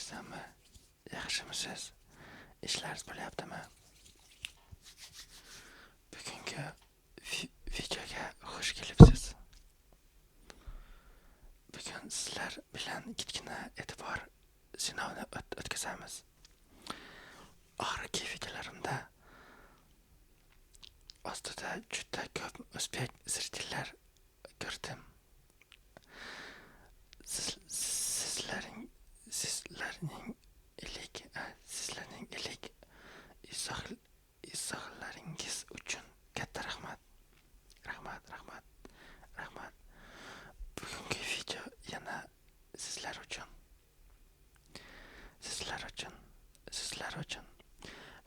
Yaxshisanmi? Yaxshimisiz? Ishlaringiz bo'lyaptimi? Bugungi videoga xush kelibsiz. Bugun sizlar bilan kichkina e'tibor sinovini o'tkazamiz. Oxirgi videolarimda ostida juda ko'p o'zbek zirtillar ko'rdim. Sizlarning ilik izohlaringiz uchun katta rahmat. Bugungi video yana sizlar uchun.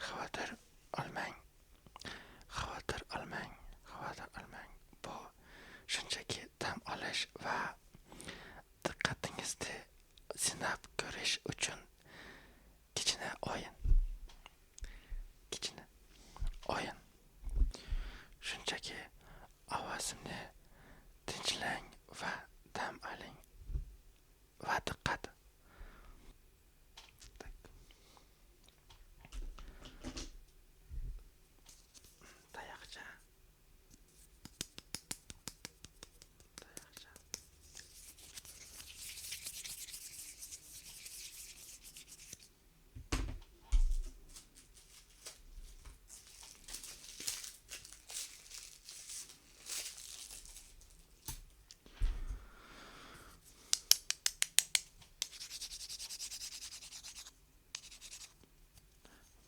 Xavotir olmang. Bu shunchaki dam olish va diqqatingizni sinab ko'rish uchun kichkina o'yin. Shunchaki ovozimni tinchlang va dam oling va diqqat. Tayoqcha.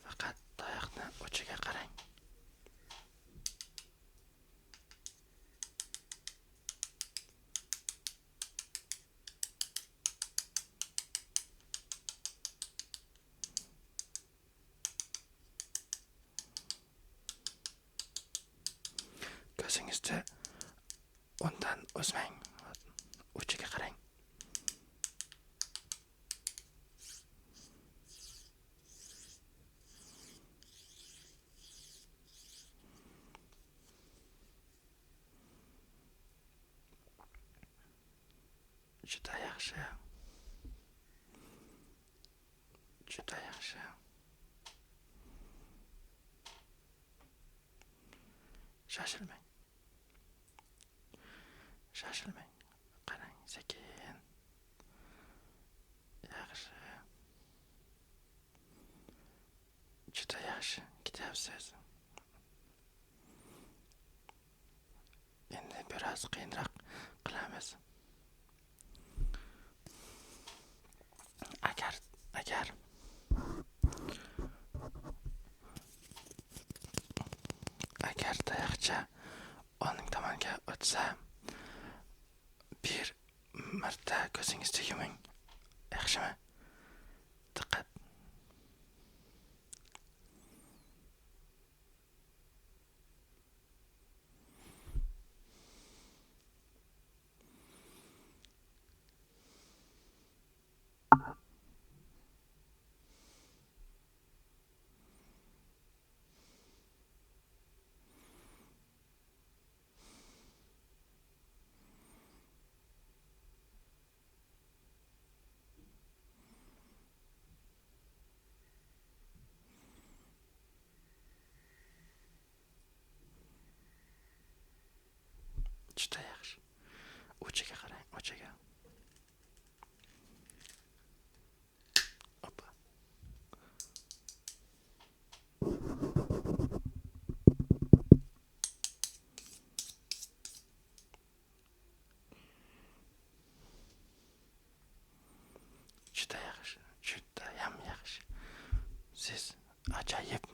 Faqat tayoqni uchiga qarang. Ko'zingizni undan uzmang. Uchiga qarang. Juda yaxshi. Shoshilmang. Qarang, sekin. Yaxshi. Juda yaxshi ketyapsiz. Endi biroz qiyinroq qilamiz. Agar tayoqcha o'ng tomonga o'tsa, bir marta ko'zingizni yuming. Yaxshimi? Diqqat. Juda yaxshi. Uchiga qarang, uchiga. Hoppa. Judayam yaxshi. Siz ajoyib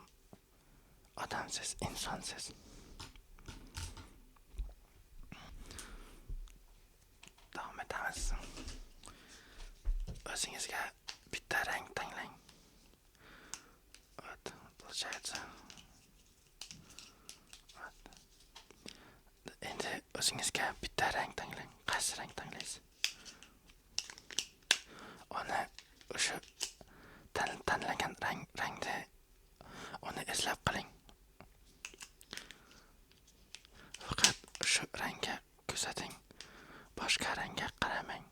odamsiz, insonsiz. Davom etamiz. O'zingizga bitta rang tanlang. Получается. Endi o'zingizga bitta rang tanlang. Qaysi rang tanlaysiz? Uni o'sha tanlagan rangni uni eslab qiling. Faqat shu rangga kuzating. Boshqa rangga qaramang.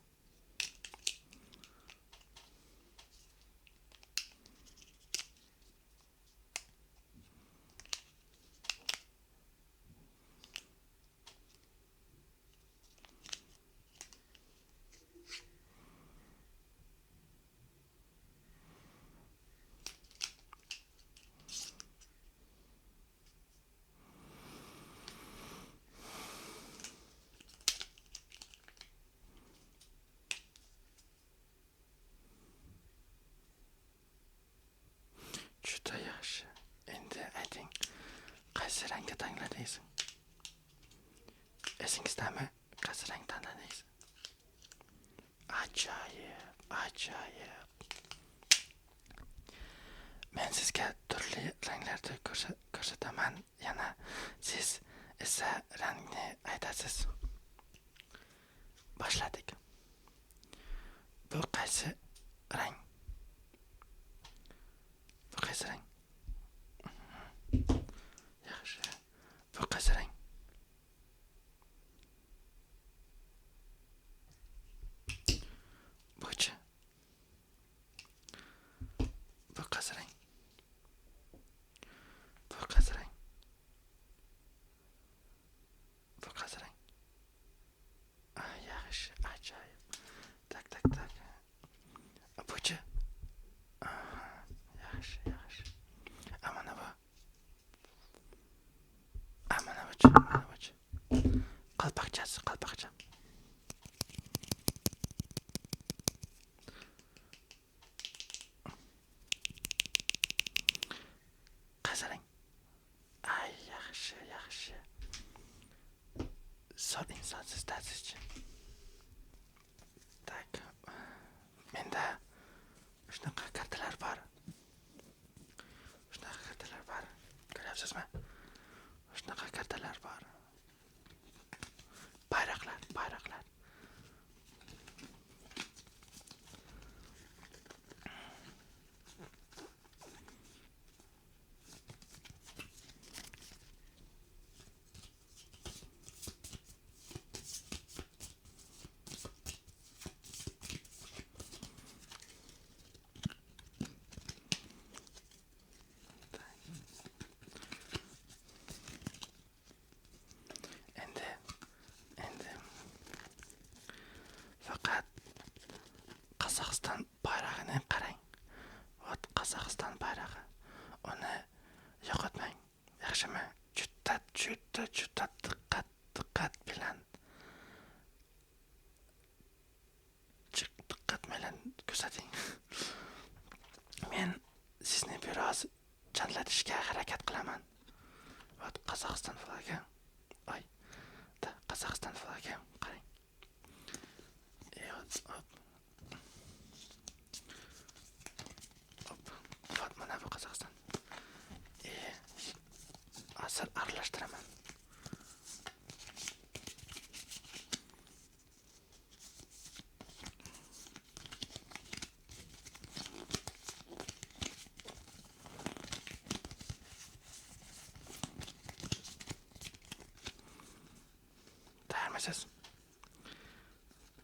ajoyib. Men sizga turli ranglarda ko'rsataman. Yana siz esa rangni aytasiz. Boshladik. Bu qaysi rang? Bu qaysi rang? Yaxshi. Bu qaysi rang? Bu-chi? Bu qaysi rang? Bu qaysi rang? Bu qaysi rang? Yaxshi, ajoyib. Tak. Bu-chi? Yaxshi. Mana bu. Mana bu-chi? Qalpoqcha. Qaysi rang? Yaxshi. Zo'r insonsiz ta'sischi. Tak. Menda shunaqa kartalar bor. Ko'ryapsizmi? Shunaqa kartalar bor. Bayroqlar. Endi faqat Qozog'iston bayrog'ini qarang. Vot Qozog'iston bayrog'i. Uni yo'qotmang. Yaxshimi? Juda diqqat bilan kuzating. Men sizni biroz challatishga harakat qilaman. Vot Qozog'iston flagi. Qozog'iston flagi qarang. Vot mana bu Qozog'iston. Hozir aralashtiraman. Tayyormisiz?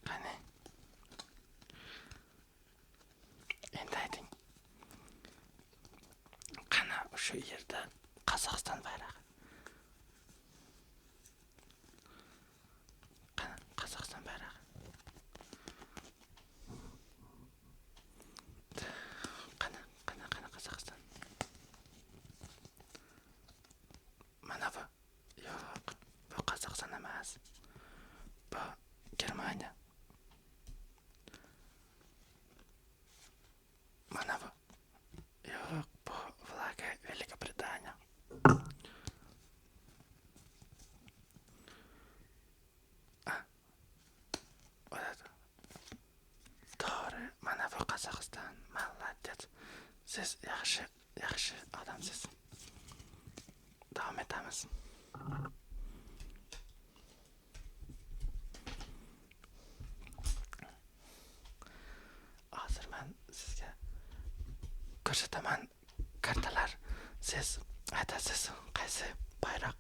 Qani? Endi ayting. Qani shu yerda Qozog'iston bayrog'i. Qani Qozog'iston bayrog'i. Qani Qozog'iston. Mana bu. Yo'q, bu Qozog'iston emas. Bu Germaniya. Mana bu. Yo'q, bu flagi Velika Britaniya. To'g'ri, mana bu Qozog'iston. Молодец. Siz yaxshi odamsiz. Davom etamiz. Hozir men sizga ko'rsataman kartalar. Siz aytasiz qaysi bayroq,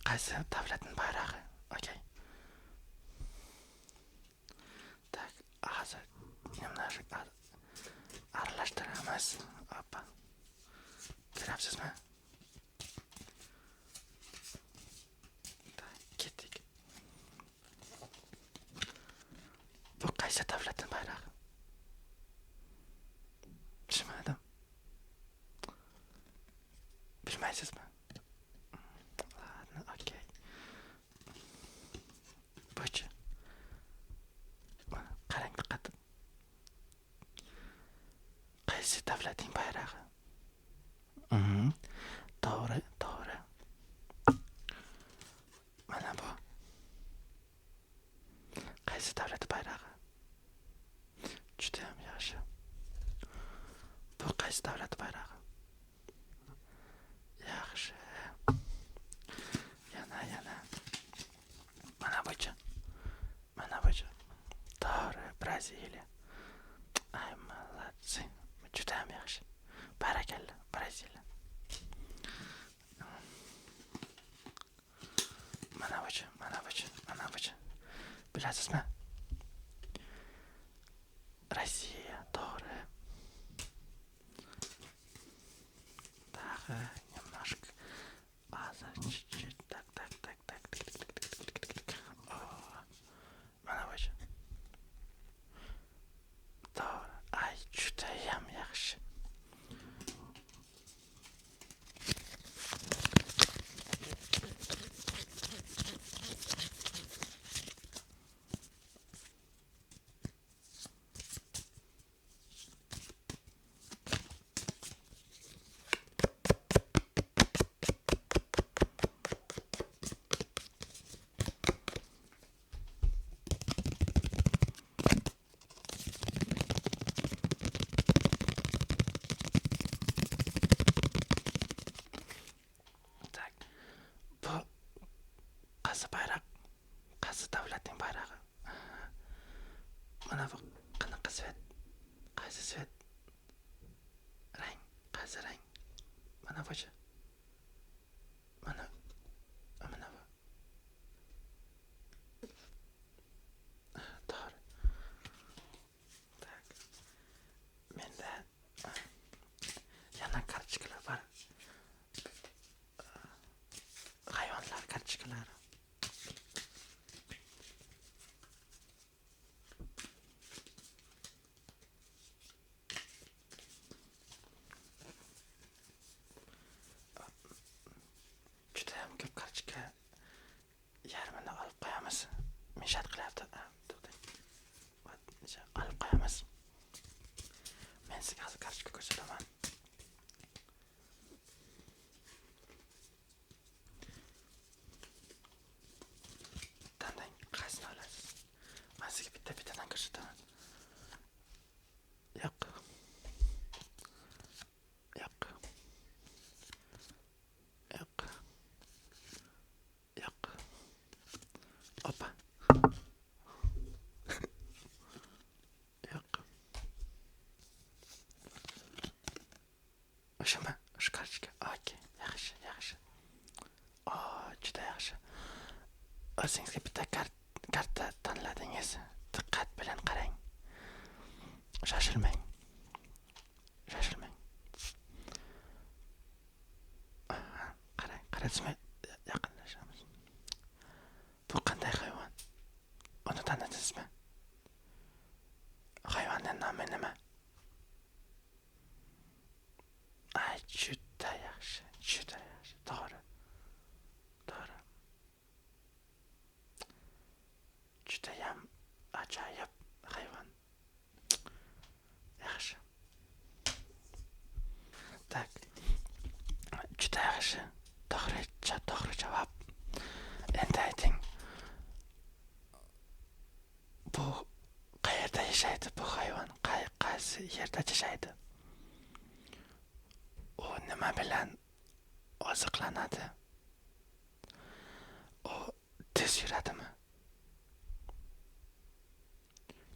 qaysi davlatning bayrog'i. Okay. Tak, hozir немножко aralashtiramiz. Hoppa. Ko'ryapsizmi? Ketdik. Bu qaysi davlatning bayrog'i? Bilmadim. Bilmaysizmi? Ладно, okey. Bu-chi? Qarang, diqqat. Qaysi davlatning bayrog'i? To'g'ri. Mana bu. Qaysi davlat bayrog'i? Braziliya. Ay, молодцы. Juda ham yaxshi. Barakalla, Braziliya. Mana buchi. Bilasizmi? Rossiya, to'g'ri. Tag'i немножко. Hozir chit tak. Mana buchi. To'g'ri. Ay, juda ham yaxshi. Tak. Bu qaysi bayroq? Qaysi davlatning bayrog'i? Mana bu qanaqa svet? Qaysi svet? Rang, qaysi rang? Mana buchi. Mana bu. To'g'ri. Tak. Menda yana kartochkalar bor. Hayvonlar kartochkalari. Juda ham ko'p kartochka. Yarmini olib qo'yamiz. Mishat qilyapti. Olib qo'yamiz. Men sizga hozir kartochka ko'rsataman. Tanlang, qaysini olasiz? Men sizga bittadan ko'rsataman. Yo'q. Opa. Yo'q. O'shami? O'sha kartochka. Okey, yaxshi. Juda yaxshi. O'zingizga bitta karta tanladingiz. Diqqat bilan qarang. Shoshilmang. Qarasizmi? Yaqinlashamiz. Bu qanday hayvon? Uni tanidingizmi? Hayvonning nomi nima? Ay, juda yaxshi. To'g'ri. Juda ham ajoyib hayvon. Yaxshi. Tak. Juda yaxshi. To'g'ri javob. Endi ayting. Bu qayerda yashaydi bu hayvon? Qaysi yerda yashaydi? U nima bilan oziqlanadi? U tez yuradimi?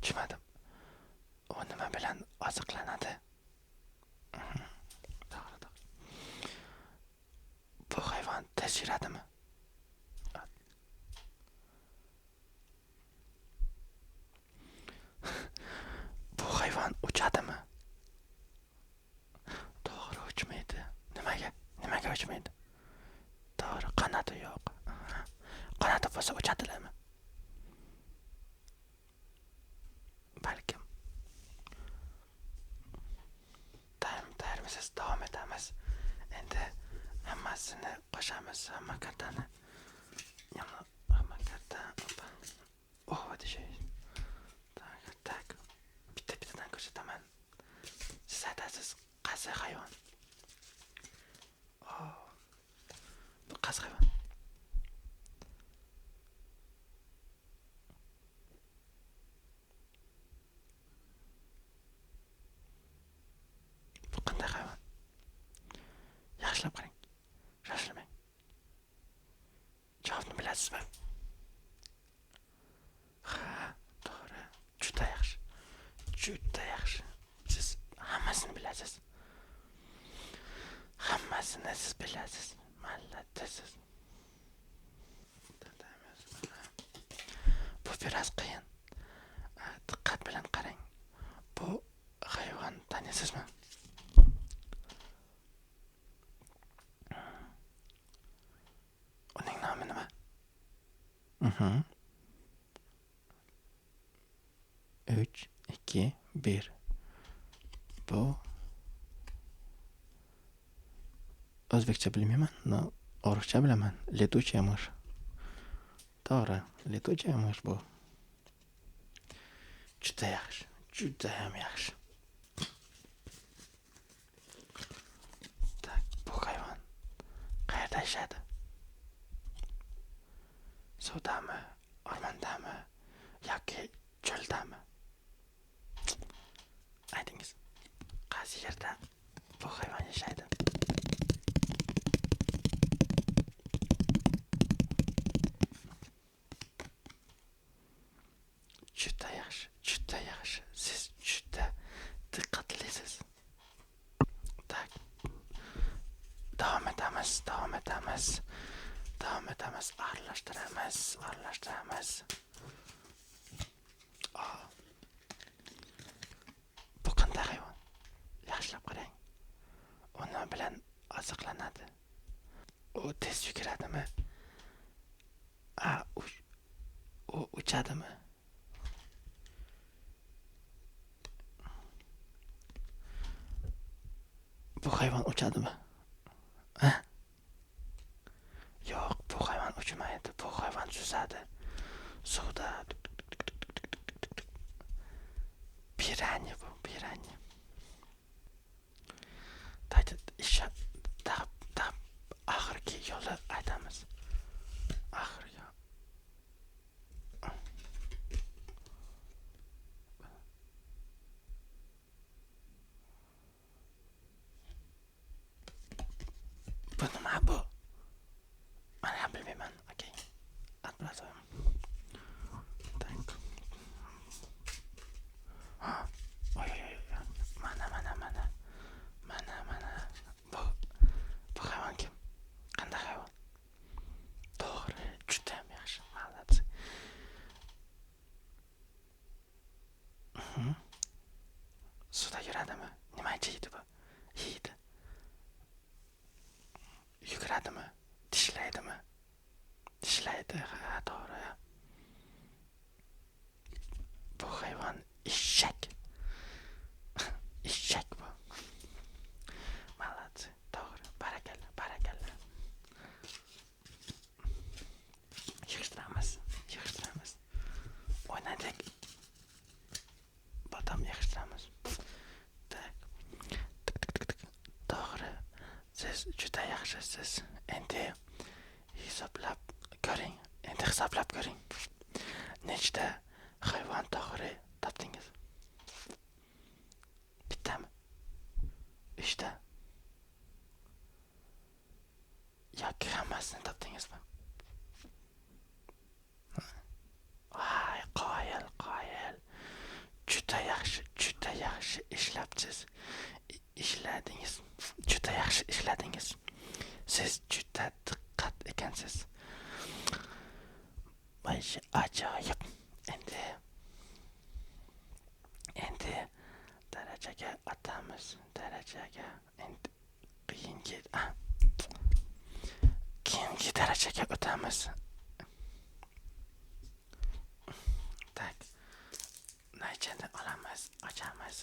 Tushunmadim. U nima bilan oziqlanadi? To'g'ri. Bu hayvon tez yuradimi? Bu hayvon uchadimi? To'g'ri, uchmaydi. Nimaga uchmaydi? To'g'ri, qanoti yo'q. Qanoti bo'lsa uchadilarmi? Balkim. Tayyormisiz? Davom etamiz. Endi hammasini qo'shamiz. Hamma kartani. Hamma karta. Deysiz. Tak. Bittadan ko'rsataman. Siz aytasiz, qaysi hayvon? Bu qaysi hayvon? Bu qanday hayvon? Yaxshilab qarang. Shoshilmang. Javobni bilasizmi? Ha, to'g'ri. Juda yaxshi. Biraz qiyin. Diqqat bilan qarang. Bu hayvon tanisizmi? Uning nomi nima? 3, 2, 1. Bu o'zbekcha bilmayman, но o'rischa bilaman. Летучая мышь. To'g'ri, летучая мышь bu. Juda yaxshi, juda ham yaxshi. Tak, bu hayvon qayerda yashaydi? Suvdami, o'rmondami yoki cho'ldami? Aytingiz, qaysi yerda bu hayvon yashaydi? Juda yaxshi, juda yaxshi. Siz juda diqqatlisiz. Tak. Davom etamiz. Aralashtiramiz. Bu qanday hayvon? Yaxshilab qarang. Uni bilan oziqlanadi. U tez yuguradimi? U uchadimi? Bu hayvon uchadimi? Yo'q, bu hayvon uchmaydi. Bu hayvon suzadi. Suvda. Piranya bu, piranya. Oxirgi yo'li aytamiz. Bu nima bu? Men ham bilmayman. Okey. Atmadim. Tak. Mana. Bu hayvon kim? Qanday hayvon? To'g'ri, juda ham yaxshi. Молодцы. Suvda yuradimi? Nima yeydi bu? Yeydi. Yuguradimi? Tishlaydimi? Tishlaydi, ha, to'g'ri. Bu hayvon eshak. Eshak bu. Молодцы. To'g'ri. Barakalla. Yig'ishtiramiz. O'ynadik. Botam yig'ishtiramiz. Tak. To'g'ri. Siz juda yaxshisiz. Endi hisoblab ko'ring. Nechta hayvon to'g'ri topdingiz? Bittami? 3 ta. Yoki hammasini topdingizmi? Voy, qoyil. Juda yaxshi ishladingiz. Siz juda diqqat ekansiz. Voy, ajoyib. Endi darajaga o'tamiz. Endi keyingi darajaga o'tamiz. Tak. Naychani olamiz, ochamiz.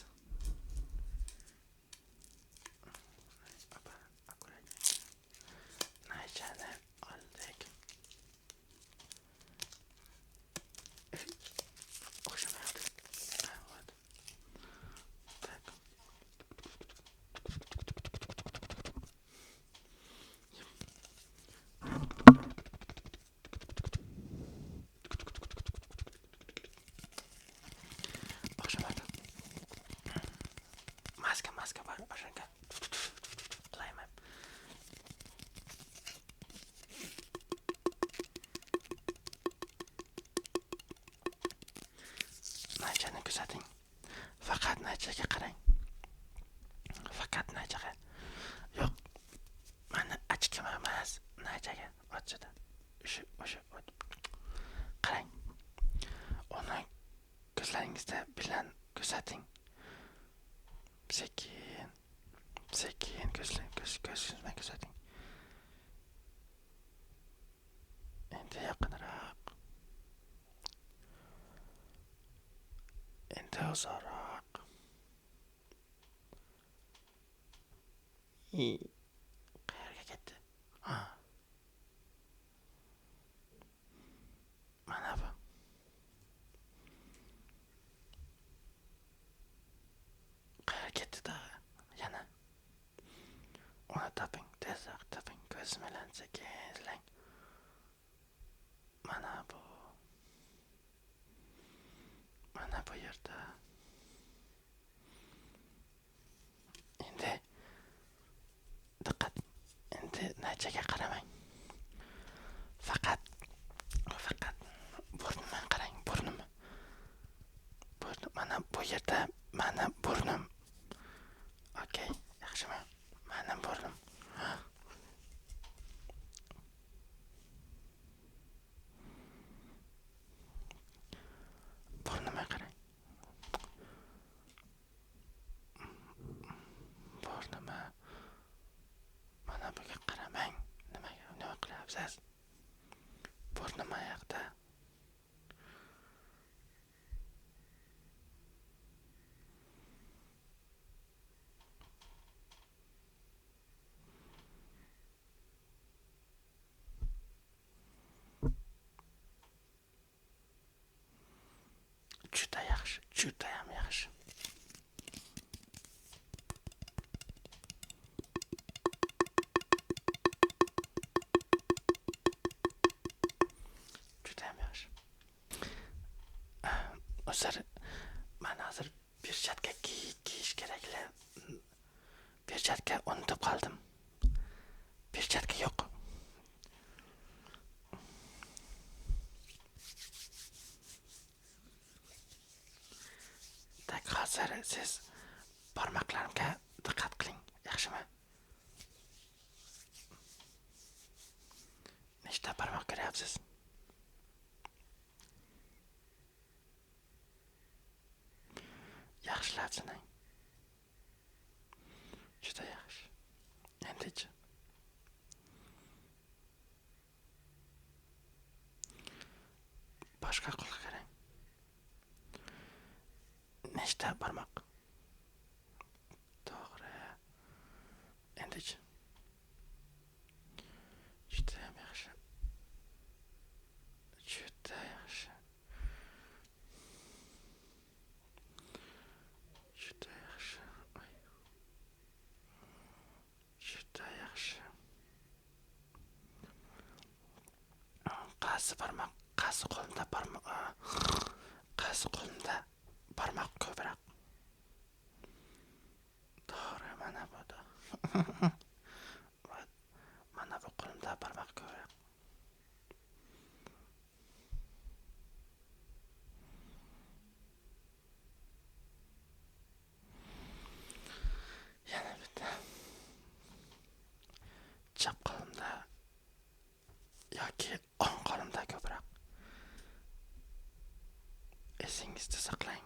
Naychani oldik. O'xshamayapti. Tak. Maska bor, o'shanga. Qilayman. Naychani kuzating. Faqat naychaga qarang. Yo'q. Mani achkim emas, naychaga ochida. O'sha. Qarang. esingizda bilan kuzating. Sekin, sekin ko'zingizni kuzating. Endi yaqinroq. Endi uzoqroq. Qayerga ketdi? Ha, mana bu. Qayerga ketdi da? Yana. Uni toping, tezroq toping. Ko'z bilan sekin izlang. Mana bu. Mana bu yerda. Endi diqqat. Endi nachaga qaramang. Faqat burnimga qarang, burnimga. Mana bu yerda mana burnim. Okey, yaxshimi? Mana burnim. Burnimga qarang. Burnimga. Mana buga qaramang. Nima qilyapsiz? Burnim oyoqda. Judayam yaxshi. Mana hozir perchatka kiyish kerakli. Perchatka unutib qoldim. Perchatka yo'q. Hozir siz barmoqlarimga diqqat qiling, yaxshimi? Nechta barmoq ko'ryapsiz? Yaxshilab sanang. Juda yaxshi. Endi-chi. Boshqa qo'lga qarang. Nechta barmoq? To'g'ri. Endi-chi. Juda yaxshi. Juda yaxshi. Juda yaxshi. Juda yaxshi. Qaysi barmoq? Qaysi qo'limda barmoq? Qaysi qo'limda barmoq ko'proq? To'g'ri, mana bu. Mana bu qo'limda barmoq ko'proq. Yana bitta. Chap qo'limda yoki o'ng qo'limda ko'proq. Esingizda saqlang.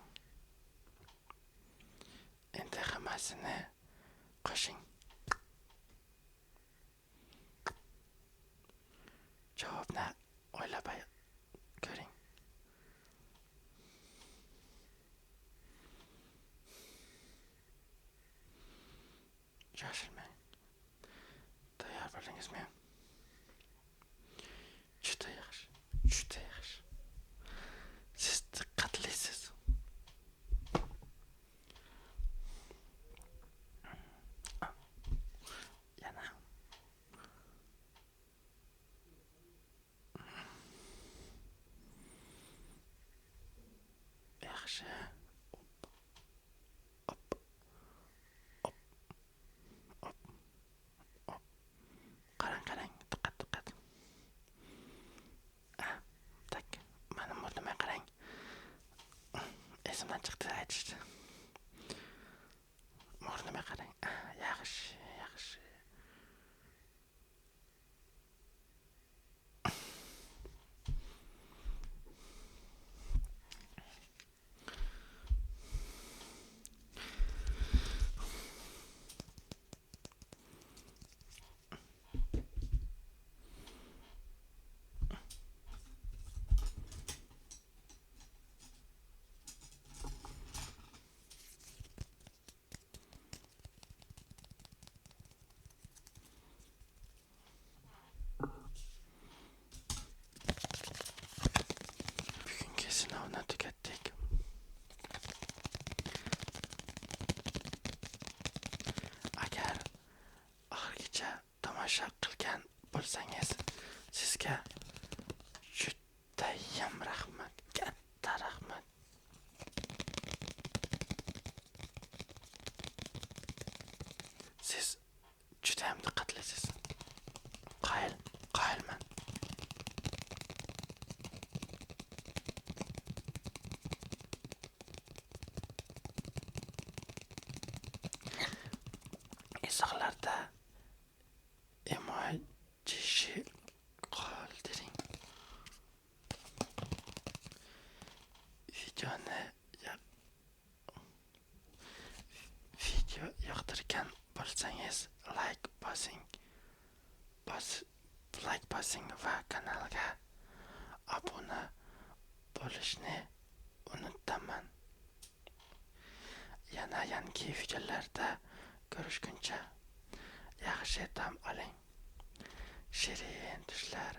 Endi hammasini qo'shing. Javobni o'ylab ko'ring. Shoshilmang. Tayyor bo'ldingizmi? Juda yaxshi. Juda yaxshi. Siz diqqatlisiz. Yana. Yaxshi. Qarang, diqqat. Tak. Mana burnimga qarang. Esimdan chiqdi aytishdi. Burnimga qarang. Yaxshi. bo'lsangiz, sizga judayam rahmat, katta rahmat. Siz judayam diqqatlisiz. Qoyilman. Izohlarda emoji qoldiring. Video yoqtirgan bo'lsangiz like bosing va kanalga obuna bo'lishni unutmayman. Yana yangi videolarda ko'rishguncha yaxshi dam oling. Shirin tushlar.